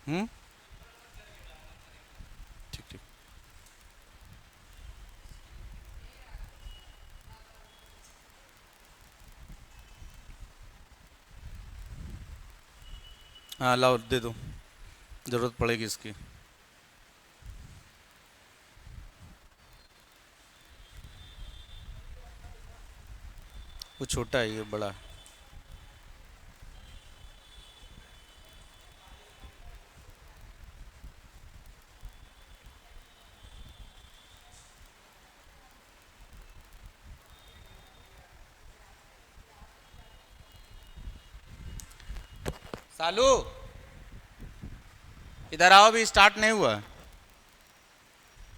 हम्म। ठीक ठीक। हाँ लाओ दे दो, ज़रूरत पड़ेगी इसकी। वो छोटा है, ये बड़ा है। सालू, इधर आओ, अभी स्टार्ट नहीं हुआ।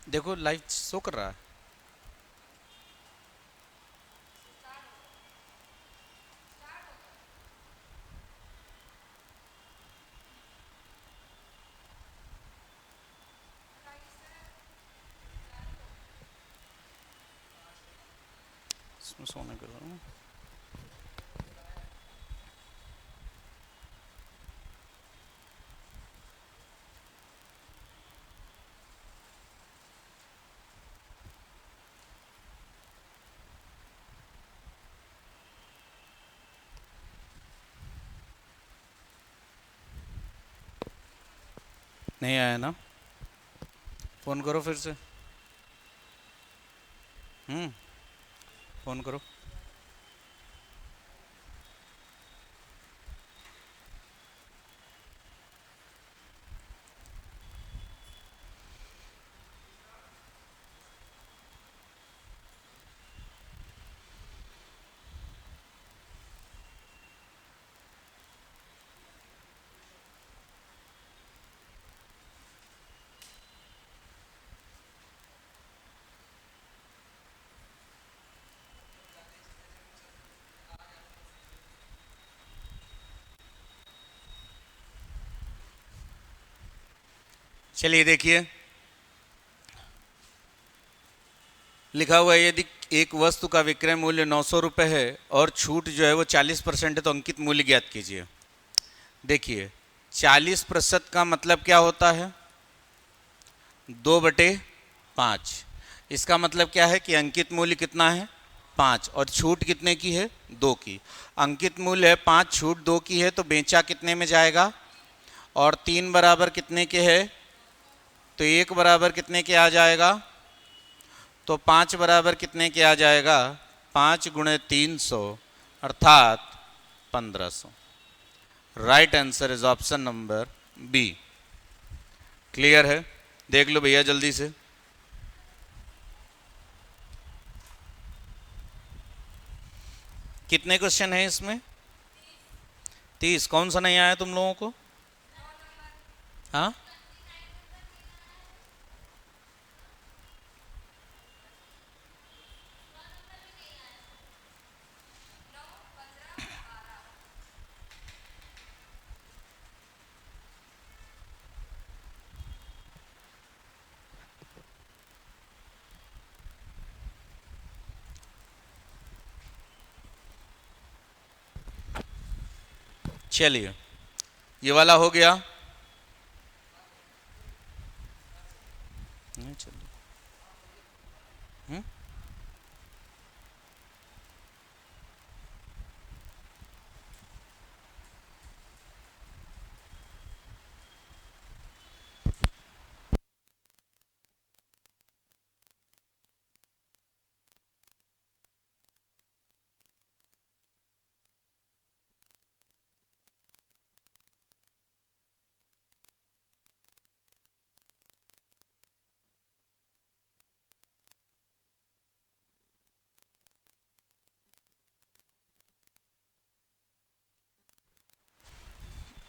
देखो लाइव शो कर रहा है। इसमें सोने कर रहा हूँ। नहीं आया ना? फ़ोन करो फिर से। हम्म। फ़ोन करो। चलिए देखिए, लिखा हुआ है यदि एक वस्तु का विक्रय मूल्य 900 रुपये है और छूट जो है वो 40% है, तो अंकित मूल्य ज्ञात कीजिए। देखिए, 40% का मतलब क्या होता है? 2/5। इसका मतलब क्या है कि अंकित मूल्य कितना है? 5। और छूट कितने की है? 2 की। अंकित मूल्य है 5, छूट 2 की है, तो बेचा कितने में जाएगा? और 3 बराबर कितने के है? तो 1 बराबर कितने के आ जाएगा? तो 5 बराबर कितने के आ जाएगा? 5 × 300 अर्थात 1500। Right answer is option number B. Clear है? देख लो भैया जल्दी से। कितने क्वेश्चन है इसमें? 30। कौन सा नहीं आया तुम लोगों को? हाँ, चलिए ये वाला हो गया। नहीं, चलिए। हम्म?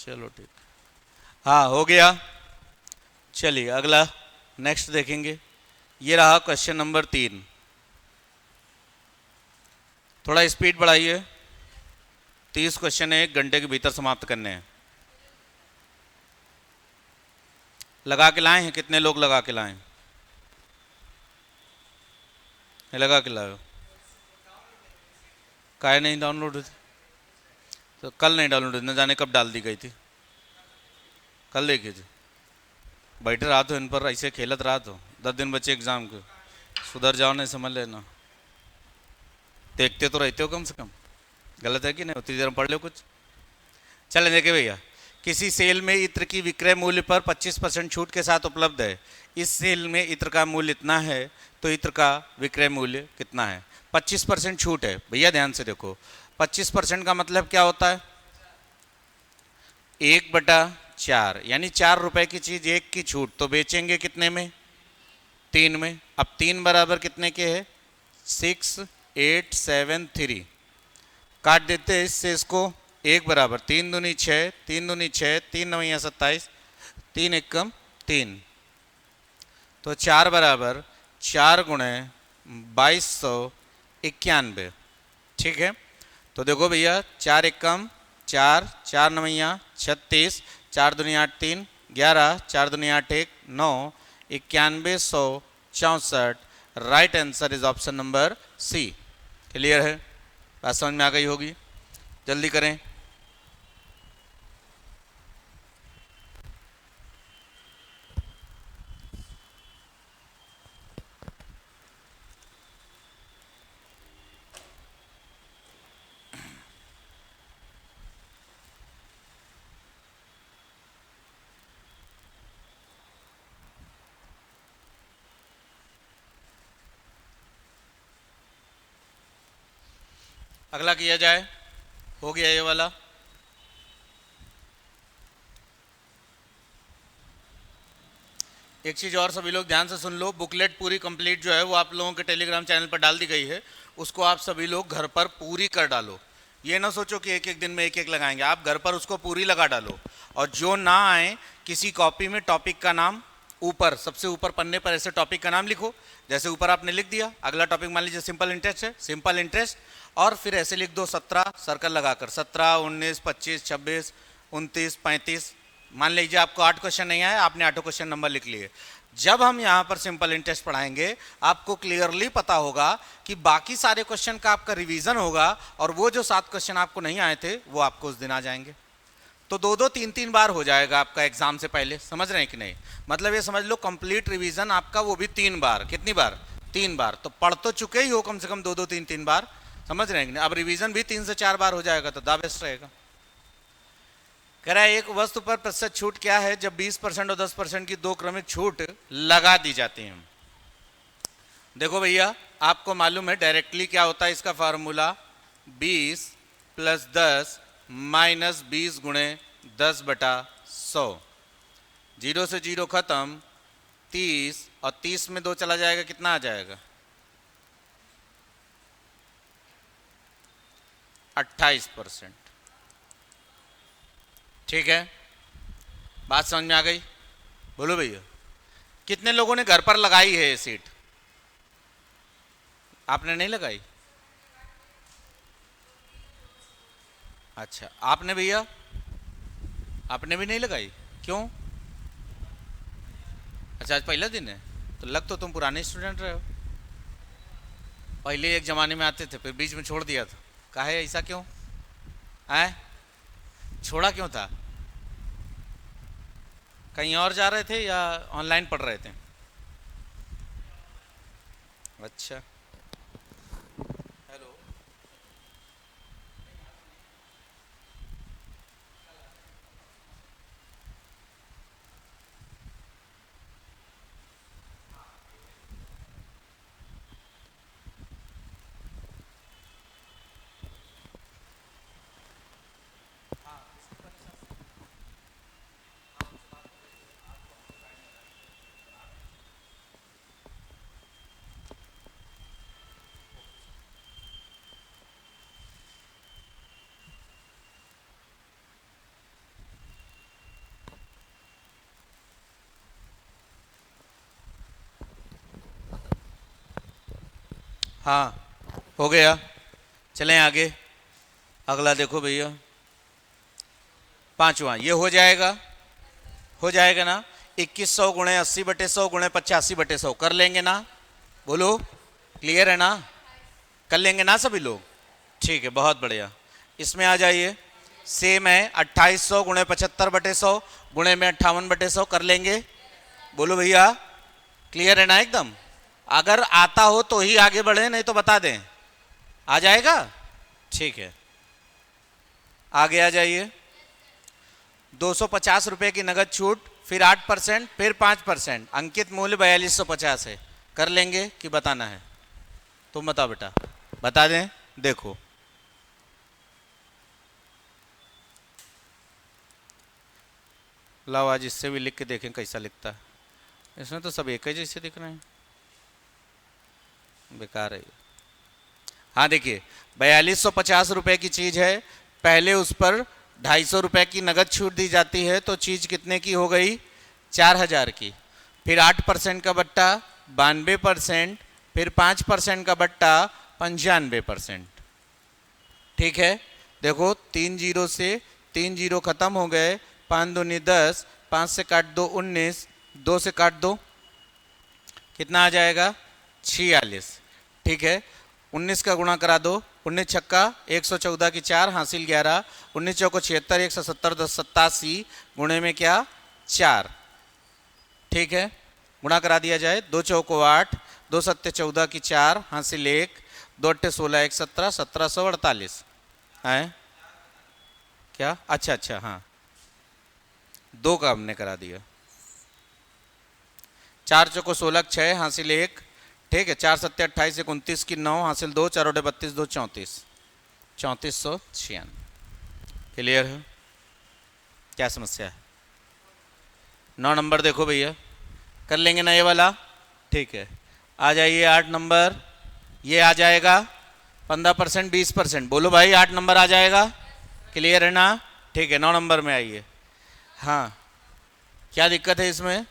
चलो ठीक। हाँ हो गया। चलिए अगला, नेक्स्ट देखेंगे। ये रहा क्वेश्चन नंबर 3। थोड़ा स्पीड बढ़ाइए। 30 क्वेश्चन है, 1 घंटे के भीतर समाप्त करने हैं। लगा के लाए हैं? कितने लोग लगा के लाए हैं? नहीं लगा के लाए हो? काहे नहीं डाउनलोड हुई थी? तो कल नहीं डाउनलोड हुई, न जाने कब डाल दी गई थी। कल देखिए जी, बैठे रहा तो इन पर ऐसे खेलत रहा तो 10 दिन बचे एग्जाम के, सुधर जाओ नहीं समझ लेना। देखते तो रहते हो कम से कम, गलत है कि नहीं? उतनी देर में पढ़ लो कुछ। चले देखिए भैया, किसी सेल में इत्र की विक्रय मूल्य पर 25% छूट के साथ उपलब्ध है। इस सेल में इत्र का मूल्य इतना है, तो इत्र का विक्रय मूल्य कितना है? 25% छूट है भैया, ध्यान से देखो। 25% का मतलब क्या होता है? 1/4, यानी 4 रुपए की चीज 1 की छूट, तो बेचेंगे कितने में? 3 में। अब 3 बराबर कितने के है? 6, 8, 7, 3। काट देते हैं इससे इसको। 1 बराबर 3 दूनी 6, 3 दूनी 6, 3 9 27, 3 एकम 3। तो 4 बराबर 4 गुणे 2291। ठीक है, तो देखो भैया, 4 एकम 4, 4 9 36, 4 दूनी 8 3 11, 4 दूनी 8 1 9, 9164। Right answer is option number C. Clear है? बात समझ में आ गई होगी? जल्दी करें। अगला किया जाए। हो गया ये वाला। एक चीज़ और सभी लोग ध्यान से सुन लो, बुकलेट पूरी कंप्लीट जो है वो आप लोगों के टेलीग्राम चैनल पर डाल दी गई है, उसको आप सभी लोग घर पर पूरी कर डालो। ये ना सोचो कि एक एक दिन में एक एक लगाएंगे, आप घर पर उसको पूरी लगा डालो। और जो ना आए, किसी कॉपी में टॉपिक का नाम ऊपर, सबसे ऊपर पन्ने पर ऐसे टॉपिक का नाम लिखो। जैसे ऊपर आपने लिख दिया, अगला टॉपिक मान लीजिए सिंपल इंटरेस्ट है, सिंपल इंटरेस्ट, और फिर ऐसे लिख दो 17 सर्कल लगाकर, 17, 19, 25, 26, 29, 35। मान लीजिए आपको 8 क्वेश्चन नहीं आए, आपने 8 क्वेश्चन नंबर लिख लिए। जब हम यहाँ पर सिंपल इंटरेस्ट पढ़ाएंगे, आपको क्लियरली पता होगा कि बाकी सारे क्वेश्चन का आपका रिवीजन होगा, और वो जो 7 क्वेश्चन आपको नहीं आए थे वो आपको उस दिन आ जाएंगे। तो 2-2, 3-3 बार हो जाएगा आपका एग्जाम से पहले। समझ रहे हैं कि नहीं? मतलब ये समझ लो कंप्लीट रिवीजन आपका, वो भी 3 बार। कितनी बार? 3 बार। तो पढ़ तो चुके ही हो कम से कम 2-2, 3-3 बार। समझ रहे हैं कि नहीं? अब रिवीजन भी 3 से 4 बार हो जाएगा, तो दा बेस्ट रहेगा। कह रहा है एक वस्तु पर प्रतिशत छूट क्या है जब 20% और 10% की 2 क्रमिक छूट लगा दी जाती है? देखो भैया, आपको मालूम है डायरेक्टली क्या होता है इसका फार्मूला, 20 + 10 - 20 गुणे 10/100। 0 से 0 खत्म, 30, और 30 में 2 चला जाएगा, कितना आ जाएगा? 28%। ठीक है, बात समझ में आ गई? बोलो भैया, कितने लोगों ने घर पर लगाई है ये सीट? आपने नहीं लगाई? अच्छा, आपने भैया? आपने भी नहीं लगाई? क्यों? अच्छा, आज पहला दिन है, तो लग तो तुम पुराने स्टूडेंट रहे हो। पहले एक जमाने में आते थे, फिर बीच में छोड़ दिया था। काहे ऐसा क्यों है? छोड़ा क्यों था? कहीं और जा रहे थे या ऑनलाइन पढ़ रहे थे? अच्छा, हेलो। हाँ, हो गया। चलें आगे। अगला देखो भैया, 5वां ये हो जाएगा। हो जाएगा ना? 2100 गुणे 80/100 गुणे 85/100 कर लेंगे ना? बोलो, क्लियर है ना? कर लेंगे ना सभी लोग? ठीक है, बहुत बढ़िया। इसमें आ जाइए, सेम है, 2800 गुणे 75/100 गुणे में 58/100 कर लेंगे। बोलो भैया, क्लियर है ना एकदम? अगर आता हो तो ही आगे बढ़े, नहीं तो बता दें। आ जाएगा? ठीक है, आगे आ जाइए। 250 रुपए की नगद छूट, फिर 8%, फिर 5%, अंकित मूल्य 4250 है। कर लेंगे कि बताना है? तुम बताओ बेटा, बता दें। देखो लाओ आज इससे भी लिख के देखें कैसा लिखता है। इसमें तो सब एक ही जैसे दिख रहे हैं, बेकार है। हाँ देखिए, 4250 रुपए की चीज है, पहले उस पर 250 रुपए की नगद छूट दी जाती है, तो चीज कितने की हो गई? 4000 की। फिर 8% का बट्टा 92%, फिर 5% का बट्टा 95%। ठीक है, देखो 3 जीरो से 3 जीरो खत्म हो गए, 5 दूनी 10, 5 से काट दो 19, 2 से काट दो, कितना आ जाएगा? 46। ठीक है, 19 का गुणा करा दो, 19 छक्का 114 की 4 हासिल 11, 19 चौको 76, 170 10 87 गुणे में क्या? 4। ठीक है, गुणा करा दिया जाए, 2 चौको 8, 2 सत्ते 14 की 4 हासिल 1, 2 अट्ठे 16 1 17 1748 है क्या? अच्छा अच्छा, हाँ 2 का हमने करा दिया। 4 चौको 16 6 हासिल 1। ठीक है, 4 सत्ते 28 29 की 9 हासिल 2, 4 अड्डे 32 2 34 3496। क्लियर है? क्या समस्या है? 9 नंबर देखो भैया, कर लेंगे ना ये वाला? ठीक है, आ जाइए 8 नंबर। ये आ जाएगा 15% 20%। बोलो भाई, 8 नंबर आ जाएगा? क्लियर है ना? ठीक है, 9 नंबर में आइए। हाँ, क्या दिक्कत है इसमें?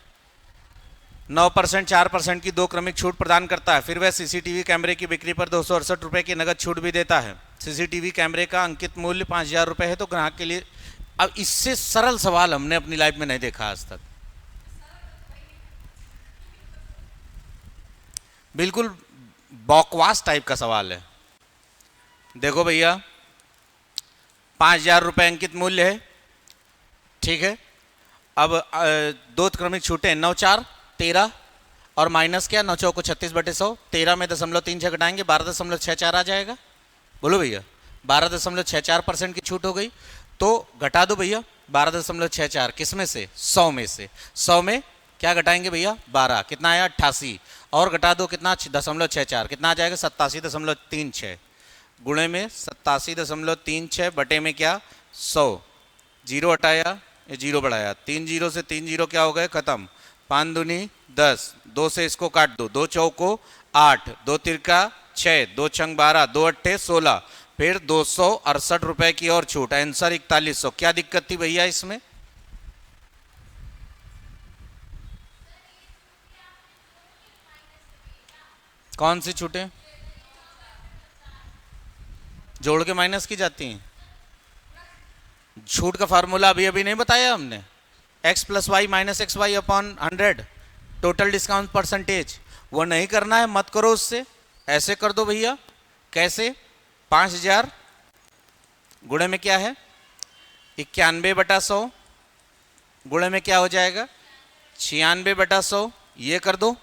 9% 4% की 2 क्रमिक छूट प्रदान करता है, फिर वह सीसीटीवी कैमरे की बिक्री पर 268 रुपये की नगद छूट भी देता है। सीसीटीवी कैमरे का अंकित मूल्य 5000 रुपये है, तो ग्राहक के लिए। अब इससे सरल सवाल हमने अपनी लाइफ में नहीं देखा आज तक, बिल्कुल बकवास टाइप का सवाल है। देखो भैया, 5000 रुपये अंकित मूल्य है। ठीक है, अब 2 क्रमिक छूटें 9 4 13 और माइनस क्या? 9 चौको 36/100, 13 में 0.36 घटाएंगे 12.64 आ जाएगा। बोलो भैया, 12.64% की छूट हो गई, तो घटा दो भैया 12.64 किस में से? 100 में से। 100 में क्या घटाएंगे भैया? 12, कितना आया? 88, और घटा दो कितना? 0.64, कितना आ जाएगा? 87.36 गुणे में 87.36 बटे में क्या? 100। जीरो हटाया, ये जीरो बढ़ाया, 3 जीरो से 3 जीरो क्या हो गए? खत्म। 5 दूनी 10, 2 से इसको काट दो, 2 चौको 8, 2 तिरका 6, 2 छंग 12, 2 अट्ठे 16, फिर 268 रुपए की और छूट, आंसर 4100। क्या दिक्कत थी भैया इसमें? कौन सी छूटें? जोड़ के माइनस की जाती हैं। छूट का फार्मूला अभी अभी नहीं बताया हमने? x + y - xy upon 100 total discount percentage. वो नहीं करना है, मत करो उससे, ऐसे कर दो भैया। कैसे? 5000 गुणे में क्या है? 91/100 गुणे में क्या हो जाएगा? 96/100। ये कर दो,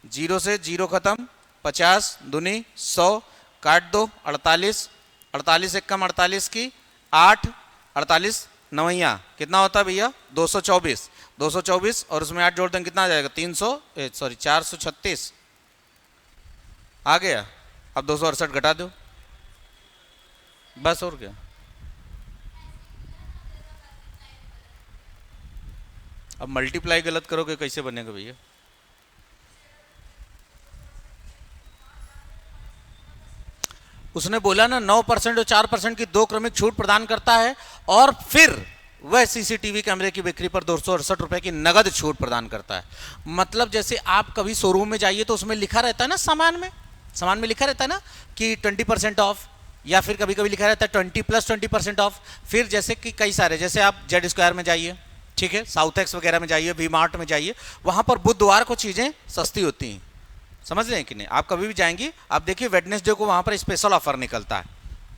जीरो से जीरो खत्म, 50 दूनी 100, काट दो 48, 48 एक कम 48 की 8, 48 नवैया कितना होता है भैया? 224, 224 और उसमें 8 जोड़ दें कितना आ जाएगा? 436 आ गया। अब 268 घटा दो, बस और क्या। अब मल्टीप्लाई गलत करोगे कैसे बनेगा भैया? उसने बोला ना 9% और 4% की 2 क्रमिक छूट प्रदान करता है, और फिर वह सीसीटीवी कैमरे की बिक्री पर 268 रुपए की नगद छूट प्रदान करता है। मतलब जैसे आप कभी शोरूम में जाइए तो उसमें लिखा रहता है ना, सामान में लिखा रहता है ना कि 20% ऑफ, या फिर कभी कभी लिखा रहता है 20 + 20% ऑफ। फिर जैसे कि कई सारे, जैसे आप Z² में जाइए, ठीक है, साउथ एक्स वगैरह में जाइए, वी मार्ट में जाइए, वहां पर बुधवार को चीजें सस्ती होती हैं। समझ रहे हैं कि नहीं? आप कभी भी जाएंगी, आप देखिए वेडनेसडे को वहां पर स्पेशल ऑफर निकलता है।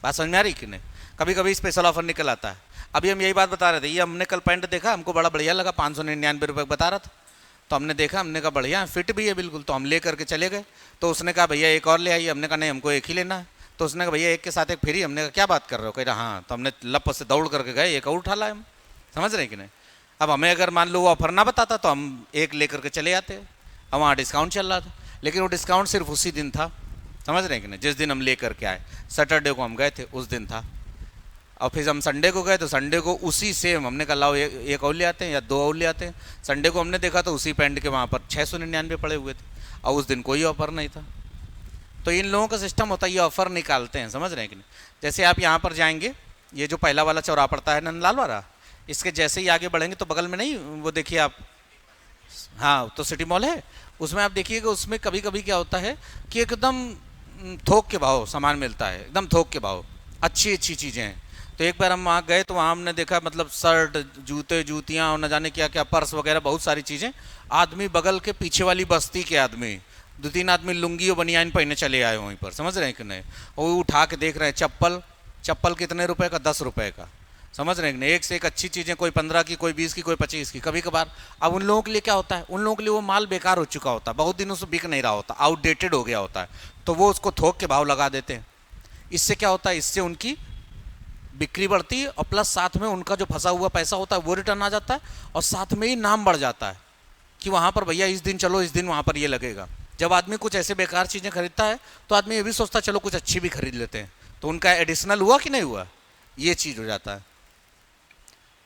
बात समझ में आ रही कि नहीं? कभी कभी स्पेशल ऑफर निकल आता है। अभी हम यही बात बता रहे थे, ये हमने कल पैंट देखा, हमको बड़ा बढ़िया लगा, 599 रुपये बता रहा था, तो हमने देखा, हमने कहा बढ़िया फिट भी है बिल्कुल, तो हम ले करके चले गए। तो उसने कहा भैया एक और ले आइए, हमने कहा नहीं हमको एक ही लेना है। तो उसने कहा भैया एक के साथ एक फ्री। हमने कहा क्या बात कर रहे हो, कह रहा हाँ। तो हमने लप से दौड़ करके गए, एक और उठा लाए हम, समझ रहे कि नहीं। अब हमें अगर मान लो वो ऑफर ना बताता तो हम एक ले करके चले आते, अब वहाँ डिस्काउंट चल रहा था, लेकिन वो डिस्काउंट सिर्फ उसी दिन था, समझ रहे हैं कि नहीं, जिस दिन हम ले करके आए। सैटरडे को हम गए थे, उस दिन था। और फिर हम संडे को गए तो संडे को उसी सेम हमने कहा लाओ एक और ले आते हैं या दो और ले आते हैं। संडे को हमने देखा तो उसी पैंट के वहाँ पर 699 पड़े हुए थे, और उस दिन कोई ऑफर नहीं था। तो इन लोगों का सिस्टम होता है, ये ऑफर निकालते हैं, समझ रहे हैं कि नहीं। जैसे आप यहाँ पर जाएंगे, ये जो पहला वाला चौराहा पड़ता है नंदलाल वाला, इसके जैसे ही आगे बढ़ेंगे तो बगल में नहीं वो देखिए आप, हाँ तो सिटी मॉल है, उसमें आप देखिएगा, उसमें कभी कभी क्या होता है कि एकदम थोक के भाव सामान मिलता है, एकदम थोक के भाव, अच्छी अच्छी चीज़ें हैं। तो एक बार हम वहाँ गए तो वहाँ हमने देखा, मतलब शर्ट, जूते, जूतियाँ और न जाने क्या क्या, पर्स वगैरह, बहुत सारी चीज़ें। आदमी बगल के पीछे वाली बस्ती के आदमी, 2-3 आदमी लुंगी और बनियान पहने चले आए वहीं पर, समझ रहे हैं कि नहीं। और वो उठा के देख रहे हैं चप्पल, चप्पल कितने रुपए का, 10 रुपए का, समझ रहे हैं कि नहीं। एक से एक अच्छी चीज़ें, कोई 15 की, कोई 20 की, कोई 25 की, कभी कभार। अब उन लोगों के लिए क्या होता है, उन लोगों के लिए वो माल बेकार हो चुका होता है, बहुत दिनों से बिक नहीं रहा होता, आउटडेटेड हो गया होता है, तो वो उसको थोक के भाव लगा देते हैं। इससे क्या होता है, इससे उनकी बिक्री बढ़ती है, और प्लस साथ में उनका जो फंसा हुआ पैसा होता है वो रिटर्न आ जाता है, और साथ में ही नाम बढ़ जाता है कि वहाँ पर भैया इस दिन चलो, इस दिन वहाँ पर ये लगेगा। जब आदमी कुछ ऐसे बेकार चीज़ें खरीदता है तो आदमी ये भी सोचता है चलो कुछ अच्छी भी खरीद लेते हैं, तो उनका एडिशनल हुआ कि नहीं हुआ, ये चीज़ हो जाता है।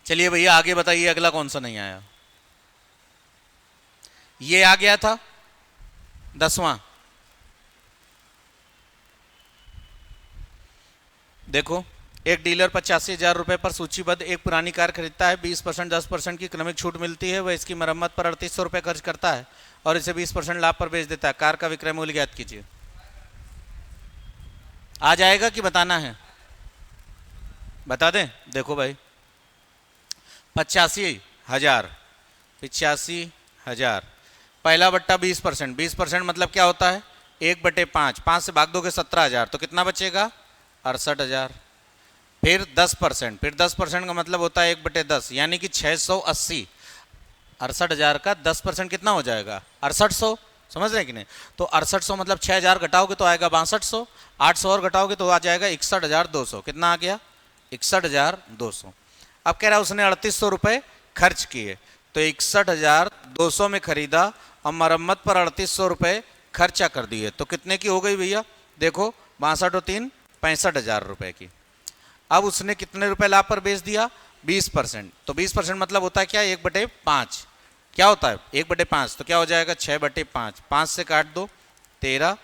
चलिए भैया आगे बताइए, अगला कौन सा नहीं आया। ये आ गया था 10वां, देखो, एक डीलर 85,000 रुपए पर सूचीबद्ध एक पुरानी कार खरीदता है, 20% 10% की क्रमिक छूट मिलती है, वह इसकी मरम्मत पर 3800 रुपये खर्च करता है और इसे 20% लाभ पर बेच देता है। कार का विक्रय मूल्य ज्ञात कीजिए। आ जाएगा कि बताना है, बता दें। देखो भाई, 85,000, 85,000, पहला बट्टा 20%, 20% मतलब क्या होता है, 1/5, 5 से भाग दोगे 17,000, तो कितना बचेगा, 68,000। फिर 10%, फिर 10% का मतलब होता है 1/10, यानी कि 680। 68,000 का 10% कितना हो जाएगा, 6800, समझ रहे हैं कि नहीं। तो 6800 मतलब 6,000 घटाओगे तो आएगा 6200, 800 और घटाओगे तो आ जाएगा 61,200। कितना आ गया, 61,200। अब कह रहा है उसने 3800 रुपये खर्च किए, तो 61,200 में खरीदा और मरम्मत पर 3800 रुपये खर्चा कर दिए, तो कितने की हो गई भैया, देखो 62 और 3 65,000 रुपये की। अब उसने कितने रुपए लाभ पर बेच दिया, 20%, तो 20% मतलब होता है क्या, 1/5, क्या होता है 1/5, तो क्या हो जाएगा 6/5, 5 से काट दो 13,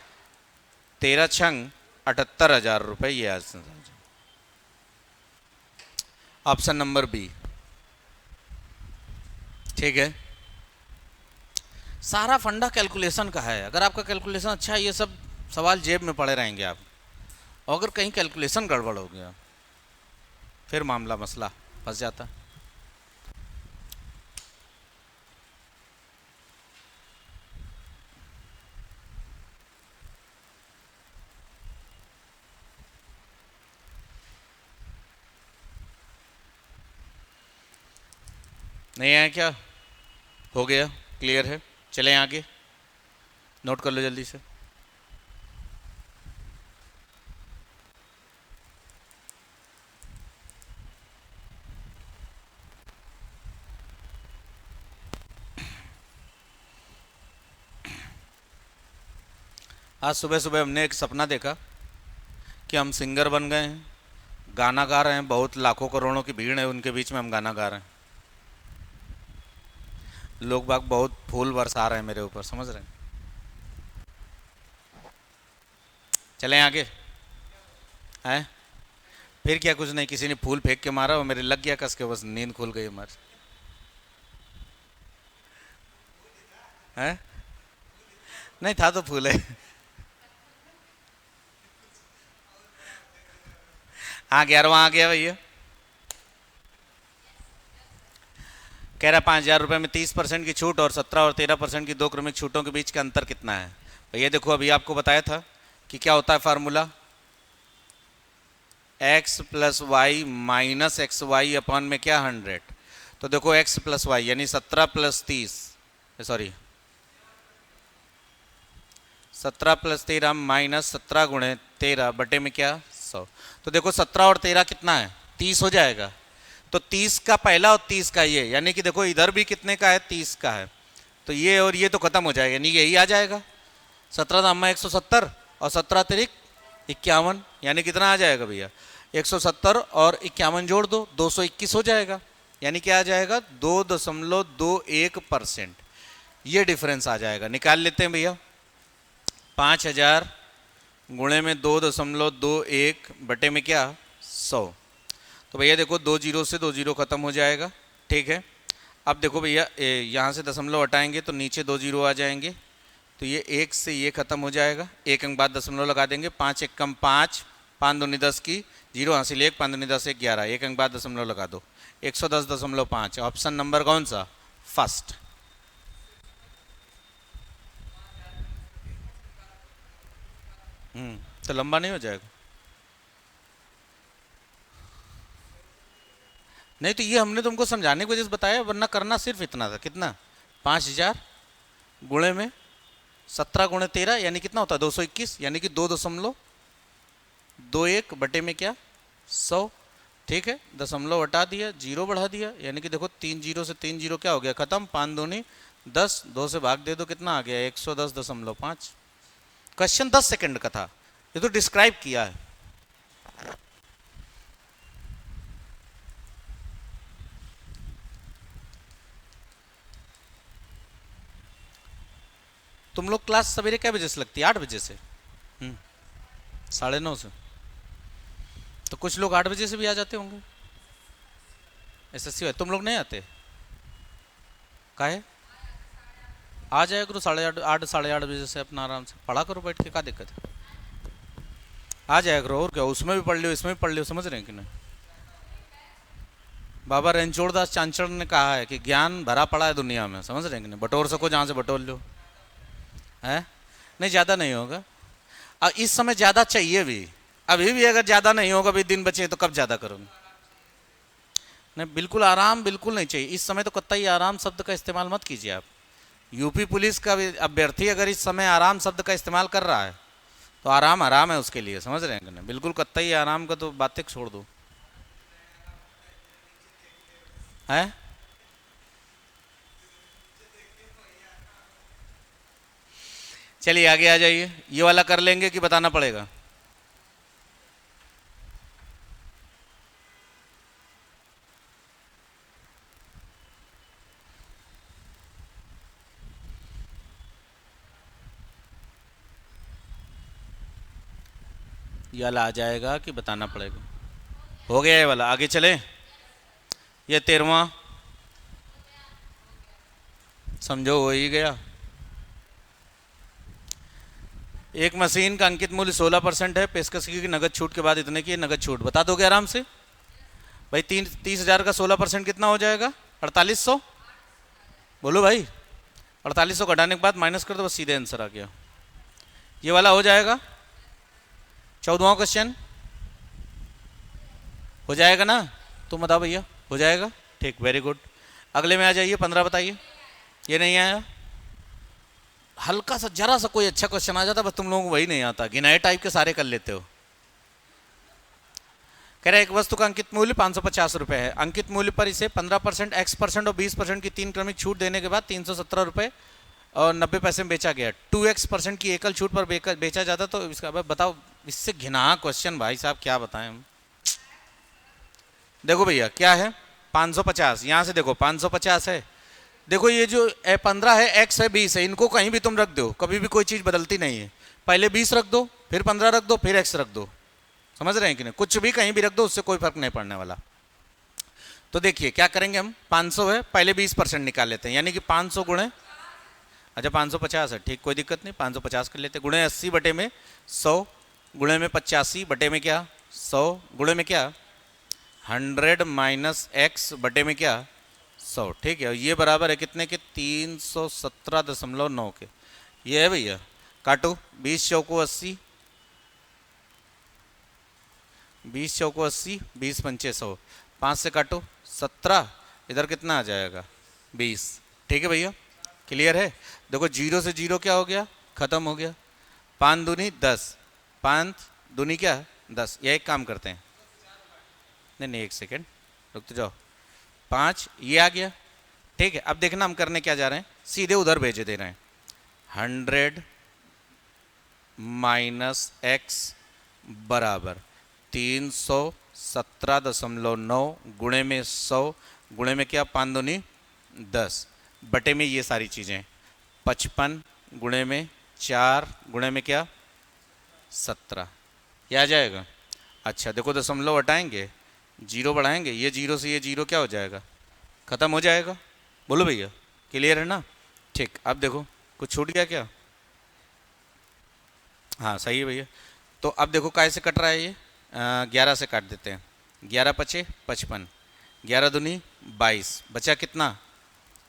13 छंग 78,000 रुपये, ये ऑप्शन नंबर बी, ठीक है। सारा फंडा कैलकुलेशन का है, अगर आपका कैलकुलेशन अच्छा है ये सब सवाल जेब में पड़े रहेंगे आप, और अगर कहीं कैलकुलेशन गड़बड़ हो गया फिर मामला मसला फंस जाता। नहीं आया क्या, हो गया, क्लियर है, चलें आगे, नोट कर लो जल्दी से। आज सुबह सुबह हमने एक सपना देखा कि हम सिंगर बन गए हैं, गाना गा रहे हैं, बहुत लाखों करोड़ों की भीड़ है उनके बीच में हम गाना गा रहे हैं, लोग बाग बहुत फूल बरसा रहे हैं मेरे ऊपर, समझ रहे हैं। चलें आगे, हैं फिर क्या, कुछ नहीं, किसी ने फूल फेंक के मारा और मेरे लग गया कस के, बस नींद खुल गई हमारी, हैं नहीं था तो फूल है। हाँ 11वां आ गया भैया, कह रहा 5,000 रुपये में 30% की छूट और 17 और 13% की 2 क्रमिक छूटों के बीच का अंतर कितना है। भैया देखो, अभी आपको बताया था कि क्या होता है formula, x plus y minus x y upon में क्या 100। तो देखो एक्स प्लस वाई यानी 17 प्लस 30, सॉरी 17 प्लस 13 माइनस 17 गुणे 13 बटे में क्या 100। तो देखो 17 और 13 कितना है 30 हो जाएगा। तो 30 का पहला और 30 का ये, यानी कि देखो इधर भी कितने का है 30 का है, तो ये और ये तो खत्म हो जाएगा, यानी यही आ जाएगा 17 दाम 170 और 17 अतिरिक्त 51, यानी कितना आ जाएगा भैया 170 और 51 जोड़ दो 221 हो जाएगा, यानी क्या आ जाएगा 2.21%। ये डिफरेंस आ जाएगा, निकाल लेते हैं भैया। 5000 गुणे में 2.21 बटे में क्या 100। तो भैया देखो 2 जीरो से 2 जीरो खत्म हो जाएगा, ठीक है। अब देखो भैया यहाँ से दशमलव हटाएंगे तो नीचे 2 जीरो आ जाएंगे, तो ये 1 से ये खत्म हो जाएगा, 1 अंक बाद दशमलव लगा देंगे, 5 एक कम 5, 5 दूनी 10 की, जीरो हासिल 1, 5 दूनी 10 1 11, 1 अंक बाद दशमलव लगा दो, 110.5। ऑप्शन नंबर कौन सा फर्स्ट। तो लंबा नहीं हो जाएगा। नहीं तो ये हमने तुमको समझाने की वजह से बताया, वरना करना सिर्फ इतना था, कितना 5000 गुणे में 17 गुणे 13 यानी कितना होता है 221, यानी कि 2.21 बटे में क्या 100, ठीक है। दशमलव हटा दिया, जीरो बढ़ा दिया, यानी कि देखो 3 जीरो से 3 जीरो क्या हो गया खत्म, 5 दूनी 10, 2 से भाग दे दो कितना आ गया 110.5। क्वेश्चन 10 सेकंड का था, ये तो डिस्क्राइब किया है। तुम लोग क्लास सवेरे क्या बजे से लगती है 8 बजे से 9:30 से, तो कुछ लोग 8 बजे से भी आ जाते होंगे। एसएससी है, तुम लोग नहीं आते काहे, आ जाया करो 8:30 8:30 बजे से, अपना आराम से पढ़ा करो बैठ के, क्या दिक्कत है, आ जाया करो। और क्या, उसमें भी पढ़ लियो इसमें भी पढ़ लियो, समझ रहे हैं कि नहीं। बाबा रणछोड़ दास चांचड़ ने कहा है कि ज्ञान भरा पड़ा है दुनिया में, समझ रहे हैं कि नहीं, बटोर सको जहाँ से बटोर लो, है नहीं, ज़्यादा नहीं होगा। अब इस समय ज़्यादा चाहिए भी, अभी भी अगर ज़्यादा नहीं होगा, अभी दिन बचे तो कब ज़्यादा करोगे। नहीं बिल्कुल आराम बिल्कुल नहीं चाहिए इस समय, तो कतई आराम शब्द का इस्तेमाल मत कीजिए आप। यूपी पुलिस का अभ्यर्थी अगर इस समय आराम शब्द का इस्तेमाल कर रहा है तो आराम आराम है उसके लिए, समझ रहे हैं कि नहीं। बिल्कुल कतई आराम का तो बातें छोड़ दो, है। चलिए आगे आ जाइए, ये वाला कर लेंगे कि बताना पड़ेगा। ये वाला आ जाएगा कि बताना पड़ेगा। हो गया ये वाला, आगे चले। ये 13वां समझो हो ही गया। एक मशीन का अंकित मूल्य 16% है, पेशकश की नगद छूट के बाद इतने की नगद छूट, बता दोगे आराम से भाई। 30,000 का 16% कितना हो जाएगा 4800, बोलो भाई। 4800 घटाने के बाद माइनस कर दो, बस सीधे आंसर आ गया। ये वाला हो जाएगा। 14वां क्वेश्चन हो जाएगा ना, तुम बताओ भैया हो जाएगा, ठीक, वेरी गुड। अगले में आ जाइए, 15 बताइए। ये नहीं आया, हल्का सा जरा सा कोई अच्छा क्वेश्चन आ जाता, बस तुम लोगों को वही नहीं आता, गिनाए टाइप के सारे कर लेते हो। कह रहे एक वस्तु का अंकित मूल्य 550 रुपए है, अंकित मूल्य पर इसे 15%, X% और 20% की 3 क्रमिक छूट देने के बाद 317 रुपए और 90 पैसे में बेचा गया। 2X% की एकल छूट पर बेचा जाता, तो इसका बताओ, इससे घिना क्वेश्चन भाई साहब, क्या बताएं हम। देखो भैया क्या है 550, यहां से देखो 550 है, देखो ये जो 15 है, X है 20 है, इनको कहीं भी तुम रख दो, कभी भी कोई चीज़ बदलती नहीं है। पहले 20 रख दो, फिर 15 रख दो, फिर X रख दो, समझ रहे हैं कि नहीं। कुछ भी कहीं भी रख दो, उससे कोई फर्क नहीं पड़ने वाला। तो देखिए क्या करेंगे हम, 500 है, पहले 20% निकाल लेते हैं, यानी कि 500 गुणे, अच्छा 550 है, ठीक, कोई दिक्कत नहीं, 550 कर लेते, गुणे 80 बटे में 100, गुणे में 85 बटे में क्या 100, गुणे में क्या 100 माइनस X बटे में क्या 100, ठीक है। ये बराबर है कितने के 317.9 के। ये है भैया, काटो 20 चौको 80, 20 चौको 80, 20 पंचे 100, 5 से काटो 17, इधर कितना आ जाएगा 20। ठीक है भैया, क्लियर है। देखो जीरो से जीरो क्या हो गया, खत्म हो गया। 5 दूनी 10, 5 दूनी क्या 10। या एक काम करते हैं, नहीं नहीं एक सेकेंड रुक तो जाओ, 5 ये आ गया। ठीक है, अब देखना हम करने क्या जा रहे हैं, सीधे उधर भेजे दे रहे हैं। 100 माइनस एक्स बराबर 317.9 गुणे में 100 गुणे में क्या 5 दूनी 10 बटे में ये सारी चीज़ें 55 गुणे में 4 गुणे में क्या 17, ये आ जाएगा। अच्छा देखो दशमलव हटाएंगे, जीरो बढ़ाएंगे, ये जीरो से ये जीरो क्या हो जाएगा, ख़त्म हो जाएगा। बोलो भैया, क्लियर है ना। ठीक, अब देखो कुछ छूट गया क्या, हाँ सही है भैया। तो अब देखो कैसे कट रहा है ये, 11 से काट देते हैं, 11 पचे 55, 11 दूनी 22, बचा कितना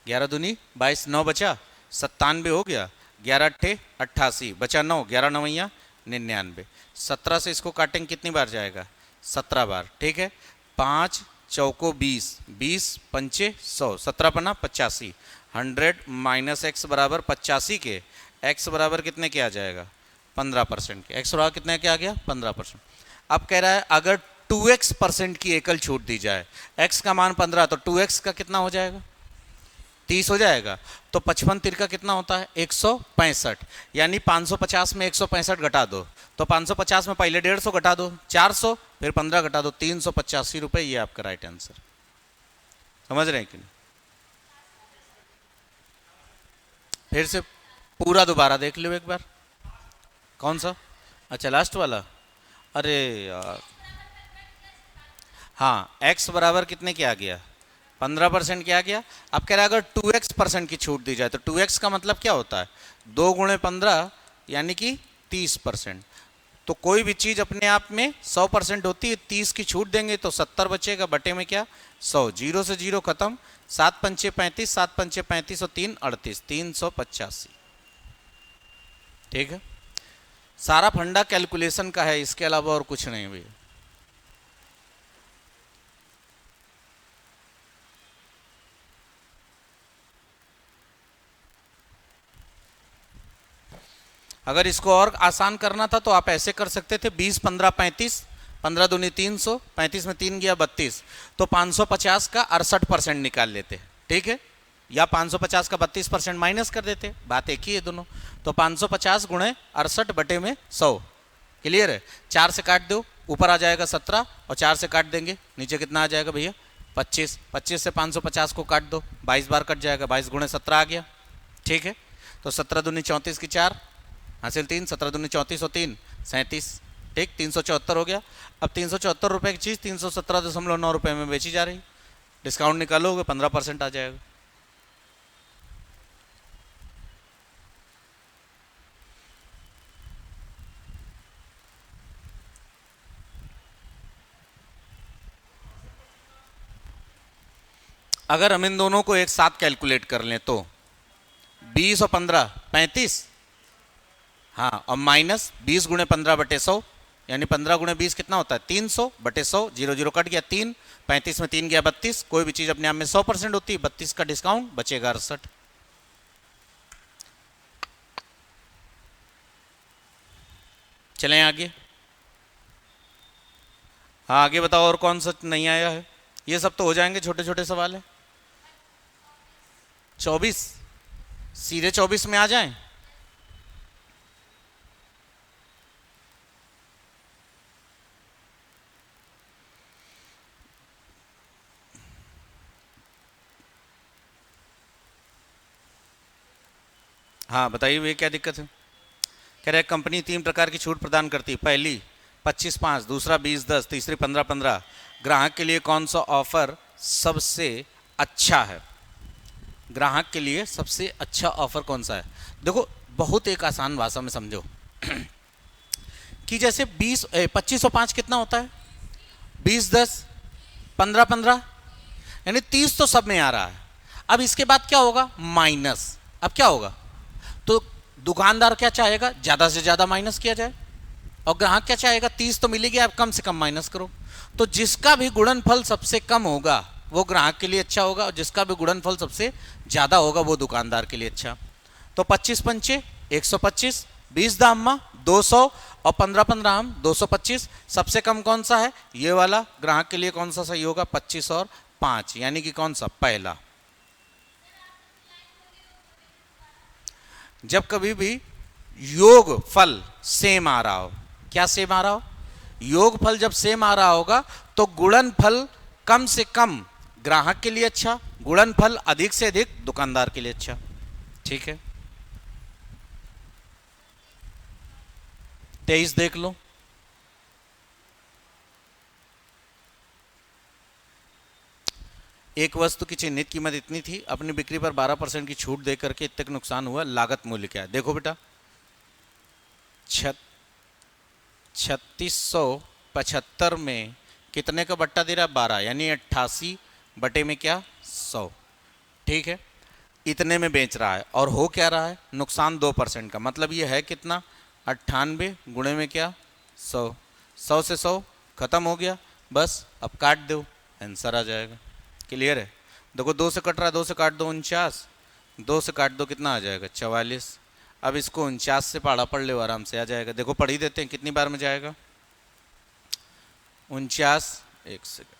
11 दूनी 22, 9 बचा 97 हो गया, 11 अट्ठे 88 बचा 9, 11 नवैया 99। 17 से इसको काटेंगे कितनी बार जाएगा 17 बार। ठीक है, 5 चौको 20, 20 पंचे 100, 17 पन्ना 85, 100 माइनस एक्स बराबर 85 के एक्स बराबर कितने के आ जाएगा 15% के, एक्स बराबर कितने के आ गया 15%। अब कह रहा है अगर 2x% की एकल छूट दी जाए, x का मान 15 तो 2x का कितना हो जाएगा 30 हो जाएगा। तो 55 तिरका कितना होता है 165, यानी 550 में 165 घटा दो, तो 550 में पहले 150 घटा दो 400, फिर 15 घटा दो 385 रुपये, ये आपका राइट आंसर। समझ रहे हैं कि नहीं, फिर से पूरा दोबारा देख लो एक बार। कौन सा, अच्छा लास्ट वाला, अरे यार हाँ, x बराबर कितने के आ गया 15% क्या गया। अब कह रहा है अगर 2x% की छूट दी जाए, तो 2x का मतलब क्या होता है 2 गुणे 15 यानी कि 30%। तो कोई भी चीज़ अपने आप में 100% होती है, 30 की छूट देंगे तो 70 बचेगा, बटे में क्या 100, जीरो से जीरो खत्म, 7 पंचे 35, 7 पंचे 35 और 3 38, 385। ठीक है, सारा फंडा कैलकुलेशन का है, इसके अलावा और कुछ नहीं भैया। अगर इसको और आसान करना था तो आप ऐसे कर सकते थे 20 15 35, 15 दूनी 300, 35 में 3 गया 32, तो 550 का 68% निकाल लेते। ठीक है, या 550 का 32% माइनस कर देते, बात एक ही है दोनों। तो 550 गुणे 68 बटे में 100, क्लियर है। 4 से काट दो, ऊपर आ जाएगा 17 और 4 से काट देंगे नीचे कितना आ जाएगा भैया 25, 25 से 550 को काट दो 22 बार कट जाएगा, 22 गुणे 17 आ गया। ठीक है, तो 17 दूनी 34 की 4 हासिल 3, 17 दूनी 34 और 3 37। ठीक, 374 हो गया। अब 374 रुपये की चीज़ 317.9 रुपये में बेची जा रही, डिस्काउंट निकालोगे 15% आ जाएगा। अगर हम इन दोनों को एक साथ कैलकुलेट कर लें तो 20 और 15 35, हाँ, और माइनस 20 गुणे 15 बटे 100, यानी 15 गुणे 20 कितना होता है 300 बटे 100, जीरो जीरो कट गया 3, 35 में 3 गया 32। कोई भी चीज़ अपने आप में 100% होती है, 32 का डिस्काउंट बचेगा 68। चलें आगे, हाँ आगे बताओ और कौन सा नहीं आया है। ये सब तो हो जाएंगे, छोटे छोटे सवाल है। 24, सीधे 24 में आ जाएं। हाँ बताइए ये क्या दिक्कत है। कह रहे कंपनी 3 प्रकार की छूट प्रदान करती है, पहली 25/5, दूसरा 20/10, तीसरी 15/15। ग्राहक के लिए कौन सा ऑफर सबसे अच्छा है, ग्राहक के लिए सबसे अच्छा ऑफर कौन सा है। देखो बहुत एक आसान भाषा में समझो कि जैसे 25 और 5 कितना होता है 20/10, 15/15, यानी 30 तो सब में आ रहा है। अब इसके बाद क्या होगा माइनस, अब क्या होगा तो दुकानदार क्या चाहेगा ज़्यादा से ज़्यादा माइनस किया जाए, और ग्राहक क्या चाहेगा, 30 तो मिलेगी, आप कम से कम माइनस करो। तो जिसका भी गुणनफल सबसे कम होगा वो ग्राहक के लिए अच्छा होगा, और जिसका भी गुणनफल सबसे ज्यादा होगा वो दुकानदार के लिए अच्छा। तो 25 पंचे 125, 20 दाम 200 और 15 15 हम 225। सबसे कम कौन सा है, ये वाला। ग्राहक के लिए कौन सा सही होगा, 25 और 5, यानी कि कौन सा, पहला। जब कभी भी योग फल सेम आ रहा हो, क्या सेम आ रहा हो, योग फल जब सेम आ रहा होगा तो गुणनफल कम से कम ग्राहक के लिए अच्छा, गुणनफल अधिक से अधिक दुकानदार के लिए अच्छा। ठीक है, 23 देख लो। एक वस्तु की चिन्हित कीमत इतनी थी, अपनी बिक्री पर 12% की छूट देकर के इतने नुकसान हुआ, लागत मूल्य क्या है। देखो बेटा, 3675 में कितने का बट्टा दे रहा है, 12, यानी 88 बटे में क्या, 100। ठीक है, इतने में बेच रहा है और हो क्या रहा है, नुकसान 2% का, मतलब ये है कितना, 98 गुणे में क्या, 100। 100 से 100 खत्म हो गया, बस अब काट दो, आंसर आ जाएगा। क्लियर है। देखो 2 से कट रहा है, 2 से काट दो 49, 2 से काट दो कितना आ जाएगा, 44। अब इसको 49 से पढ़ा पढ़ लो, आराम से आ जाएगा। देखो पढ़ ही देते हैं, कितनी बार में जाएगा, 49, एक सेकंड,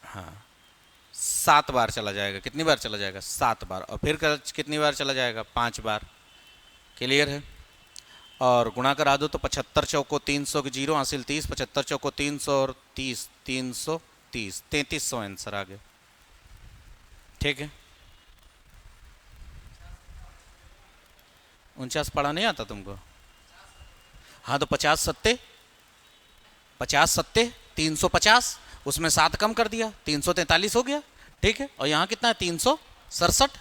हाँ 7 बार चला जाएगा। कितनी बार चला जाएगा, 7 बार। और फिर कितनी बार चला जाएगा, 5 बार। क्लियर है। और गुणा करा दो तो 75 चौको 300 की 0 हासिल 30, 75 चौको 300 और 30 330, 3300 आंसर आ गया। ठीक है, 49 पढ़ा नहीं आता तुमको, हाँ तो 50 सत्ते 350, उसमें 7 कम कर दिया, 343 हो गया। ठीक है, और यहाँ कितना है, 367,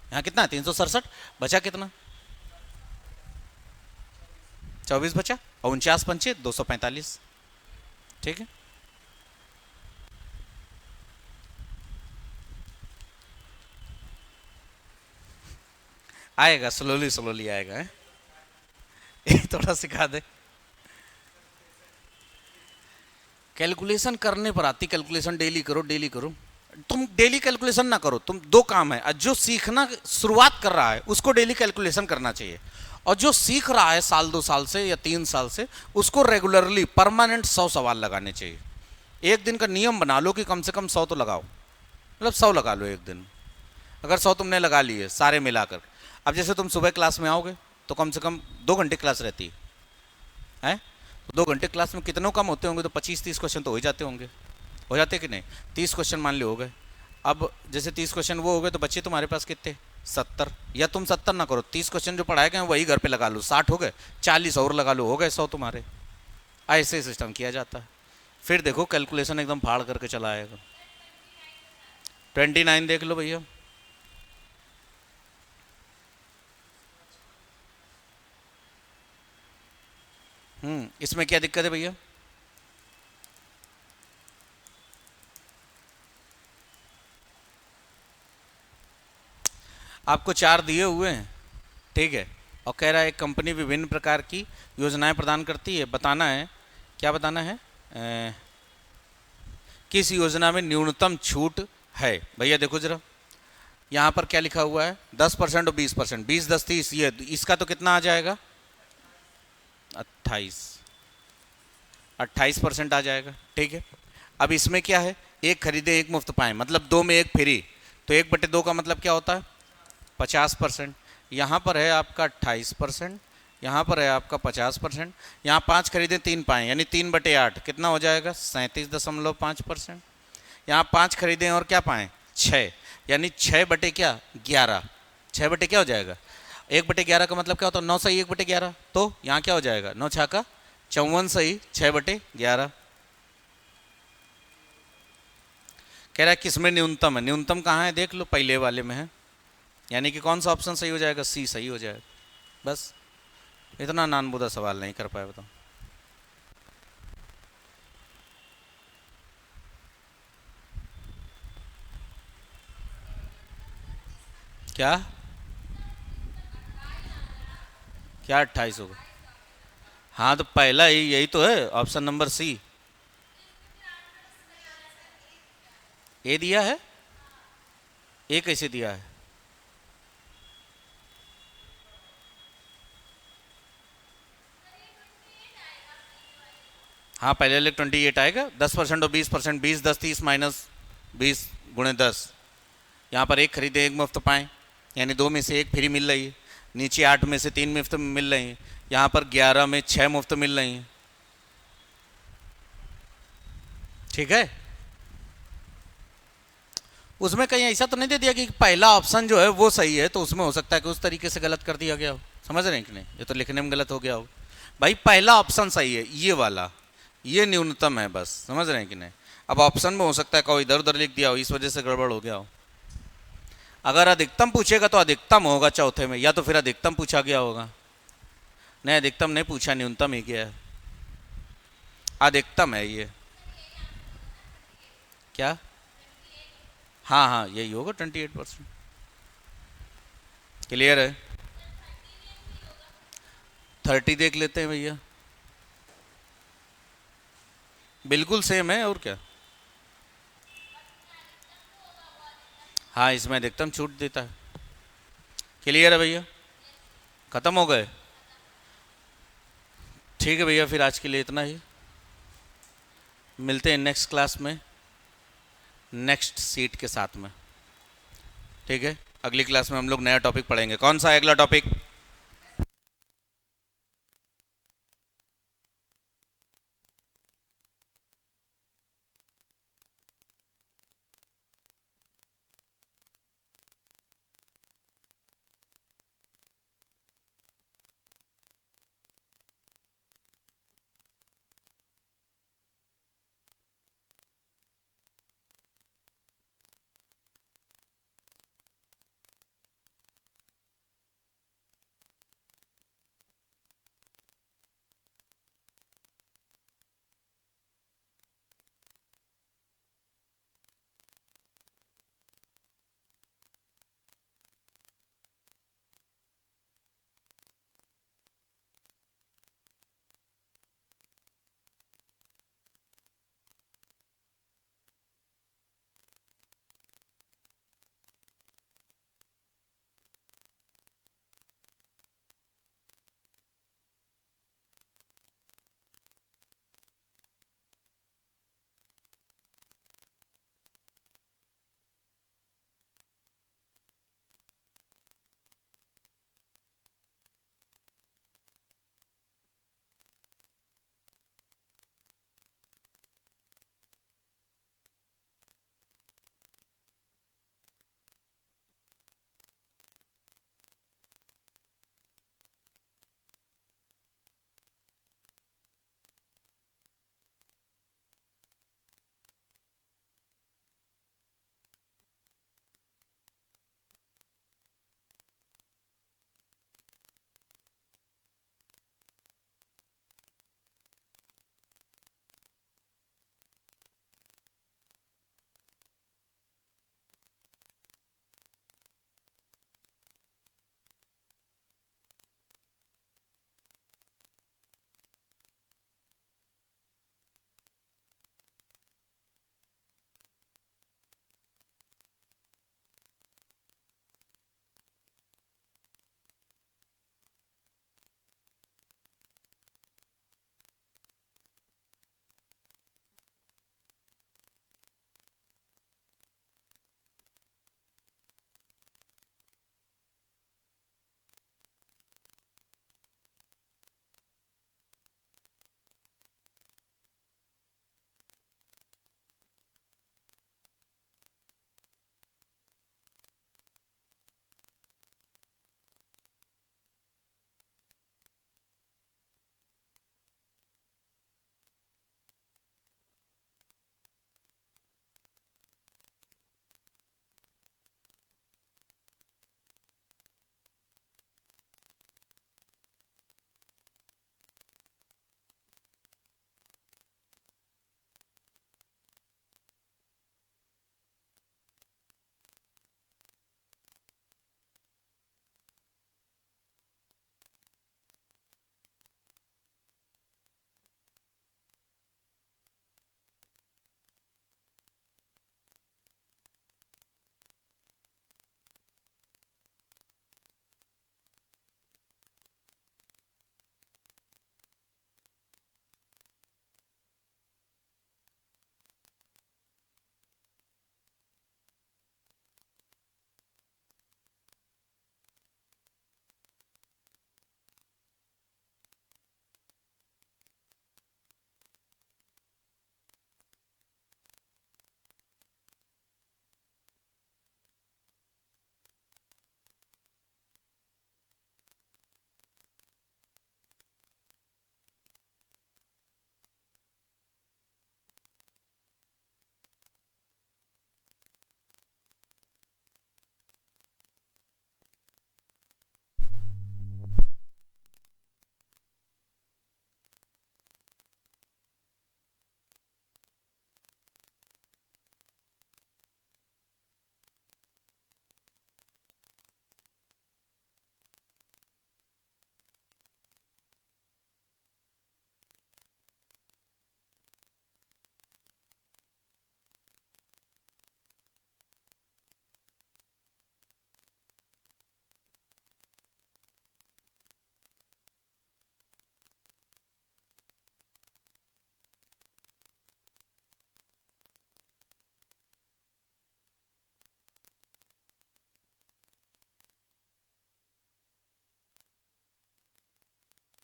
यहाँ कितना है, 367, बचा कितना, 24 बचा, और 49 पंचे 245। ठीक है, आएगा, स्लोली स्लोली आएगा है? थोड़ा सिखा दे। कैलकुलेशन करने पर आती, कैलकुलेशन डेली करो, डेली करो। तुम डेली कैलकुलेशन ना करो, तुम दो काम है, जो सीखना शुरुआत कर रहा है उसको डेली कैलकुलेशन करना चाहिए, और जो सीख रहा है साल 2 साल से या 3 साल से, उसको रेगुलरली परमानेंट 100 सवाल लगाने चाहिए। एक दिन का नियम बना लो कि कम से कम 100 तो लगाओ, मतलब 100 लगा लो एक दिन। अगर 100 तुमने लगा लिए सारे मिलाकर, अब जैसे तुम सुबह क्लास में आओगे तो कम से कम 2 घंटे क्लास रहती है, 2 घंटे क्लास में कितनों कम होते होंगे, तो 25-30 क्वेश्चन तो हो जाते होंगे, हो जाते कि नहीं, 30 क्वेश्चन मान लो हो गए। अब जैसे 30 क्वेश्चन वो हो गए, तो बच्चे तुम्हारे पास कितने, 70, या तुम 70 ना करो, 30 क्वेश्चन जो पढ़ाए गए वही घर पे लगा लो, 60 हो गए, 40 और लगा लो, हो गए 100 तुम्हारे। ऐसे सिस्टम किया जाता है। फिर देखो कैलकुलेशन एकदम फाड़ करके चला आएगा। 29 देख लो भैया, इसमें क्या दिक्कत है भैया, आपको 4 दिए हुए हैं, ठीक है, और कह रहा है एक कंपनी विभिन्न प्रकार की योजनाएं प्रदान करती है, बताना है, क्या बताना है, किस योजना में न्यूनतम छूट है। भैया देखो जरा, यहाँ पर क्या लिखा हुआ है, 10% और 20%, 20 10 30, ये इसका तो कितना आ जाएगा, 28% आ जाएगा। ठीक है, अब इसमें क्या है, एक खरीदे एक मुफ्त पाए, मतलब 2 में 1 फ्री, तो 1/2 का मतलब क्या होता है, 50%। यहाँ पर है आपका 28%, यहाँ पर है आपका 50%, यहाँ 5 खरीदें 3 पाएँ, यानी 3/8 कितना हो जाएगा, 37.5%। यहाँ 5 खरीदें और क्या पाएँ, 6, यानी 6 बटे क्या, 11, 6 बटे क्या हो जाएगा, 1/11 का मतलब क्या होता है, 9 सही 1/11, तो यहाँ क्या हो जाएगा, 9 छाका 54 सही 6/11। कह रहा है किसमें न्यूनतम है, न्यूनतम कहाँ है देख लो, पहले वाले में है, यानी कि कौन सा ऑप्शन सही हो जाएगा, सी सही हो जाएगा। बस इतना नानबुदा सवाल नहीं कर पाए, बताओ। क्या क्या 28 होगा, हाँ तो पहला यही तो है, ऑप्शन नंबर सी। ए दिया है, ए कैसे दिया है? हाँ पहले वाले 28 आएगा, 10% और 20%, 20 10 30 माइनस 20 गुणे 10। यहाँ पर एक खरीदे एक मुफ्त पाएँ, यानी 2 में से 1 फ्री मिल रही है। नीचे 8 में से 3 मुफ्त मिल रही हैं, यहाँ पर 11 में 6 मुफ्त मिल रही हैं। ठीक है, उसमें कहीं ऐसा तो नहीं दे दिया कि पहला ऑप्शन जो है वो सही है, तो उसमें हो सकता है कि उस तरीके से गलत कर दिया गया हो। समझ रहे हैं कि नहीं? ये तो लिखने में गलत हो गया हो। भाई पहला ऑप्शन सही है, ये वाला, ये न्यूनतम है बस। समझ रहे हैं कि नहीं? अब ऑप्शन में हो सकता है कोई इधर उधर लिख दिया हो, इस वजह से गड़बड़ हो गया हो। अगर अधिकतम पूछेगा तो अधिकतम होगा चौथे में, या तो फिर अधिकतम पूछा गया होगा। नहीं अधिकतम नहीं पूछा, न्यूनतम ही गया है, अधिकतम है ये। क्या? हाँ हाँ यही होगा 28%। क्लियर है? 30 देख लेते हैं भैया, बिल्कुल सेम है और क्या। हाँ इसमें अधिकतम छूट देता है। क्लियर है भैया? खत्म हो गए? ठीक है भैया, फिर आज के लिए इतना ही। मिलते हैं नेक्स्ट क्लास में नेक्स्ट सीट के साथ में। ठीक है, अगली क्लास में हम लोग नया टॉपिक पढ़ेंगे। कौन सा है अगला टॉपिक?